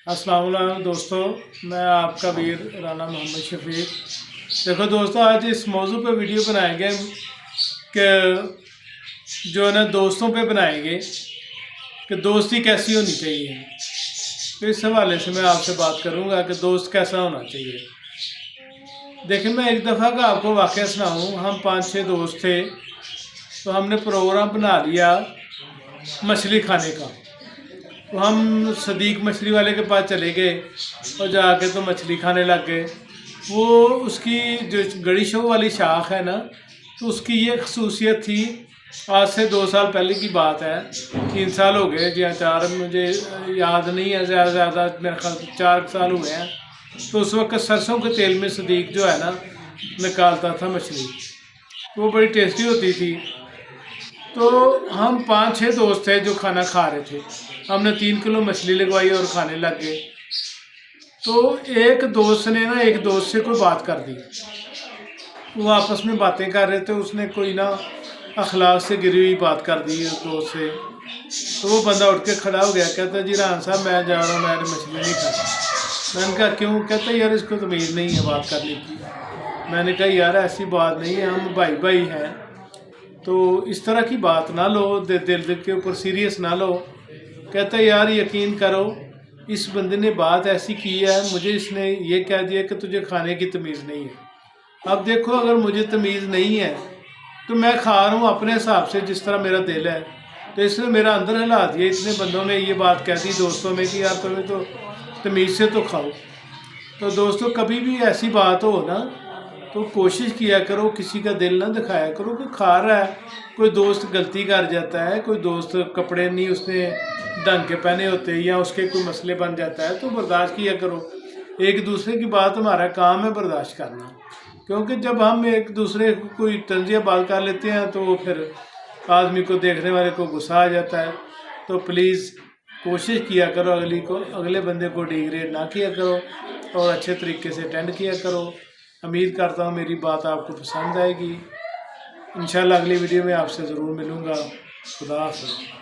अस्सलाम वालेकुम दोस्तों, मैं आपका वीर राना मोहम्मद शफीक। देखो दोस्तों, आज इस मौजू पे वीडियो बनाएंगे कि जो है ना दोस्तों पे बनाएंगे कि दोस्ती कैसी होनी चाहिए। तो इस हवाले से मैं आपसे बात करूंगा कि दोस्त कैसा होना चाहिए। देखिए, मैं एक दफ़ा का आपको वाक़या सुनाऊँ। हम 5-6 दोस्त थे, तो हमने प्रोग्राम बना लिया मछली खाने का। तो हम सदीक मछली वाले के पास चले गए और जाके तो मछली खाने लग गए। वो उसकी जो गड़ी शो वाली शाख है ना, तो उसकी ये खसूसियत थी। आज से 2 साल पहले की बात है, 3 साल हो गए या 4, मुझे याद नहीं है, ज़्यादा मेरे ख्याल 4 साल हुए हैं। तो उस वक्त सरसों के तेल में सदीक जो है ना निकालता था मछली, वो बड़ी टेस्टी होती थी। तो हम 5-6 दोस्त थे जो खाना खा रहे थे। हमने 3 किलो मछली लगवाई और खाने लग गए। तो एक दोस्त ने ना एक दोस्त से कोई बात कर दी। वो आपस में बातें कर रहे थे, उसने कोई ना अखलाक से गिरी हुई बात कर दी उस दोस्त से। तो वो बंदा उठ के खड़ा हो गया, कहता जी रान साहब मैं जा रहा हूँ, मैंने मछली नहीं खाई। मैंने कहा क्यों? कहता यार इसको तमीज़ नहीं है बात करने की। मैंने कहा यार ऐसी बात नहीं है, हम भाई भाई हैं, तो इस तरह की बात ना लो, दिल के ऊपर सीरियस ना लो। कहता यार यकीन करो, इस बंदे ने बात ऐसी की है, मुझे इसने ये कह दिया कि तुझे खाने की तमीज़ नहीं है। अब देखो, अगर मुझे तमीज़ नहीं है तो मैं खा रहा हूँ अपने हिसाब से जिस तरह मेरा दिल है। तो इसने मेरा अंदर हिला दिया। इतने बंदों ने ये बात कह दी दोस्तों में कि यार तुम्हें तो तमीज़ से तो खाओ। तो दोस्तों, कभी भी ऐसी बात हो ना, तो कोशिश किया करो, किसी का दिल ना दिखाया करो। कोई खा रहा है, कोई दोस्त गलती कर जाता है, कोई दोस्त कपड़े नहीं उसने ढंग के पहने होते या उसके कोई मसले बन जाता है, तो बर्दाश्त किया करो। एक दूसरे की बात हमारा काम है बर्दाश्त करना, क्योंकि जब हम एक दूसरे को कोई तंजिया बात कर लेते हैं तो फिर आदमी को, देखने वाले को गुस्सा आ जाता है। तो प्लीज़ कोशिश किया करो अगले बंदे को डिग्रेड ना किया करो और अच्छे तरीके से अटेंड किया करो। उम्मीद करता हूँ मेरी बात आपको पसंद आएगी। इंशाल्लाह अगली वीडियो में आपसे ज़रूर मिलूँगा। खुदा हाफ़िज़।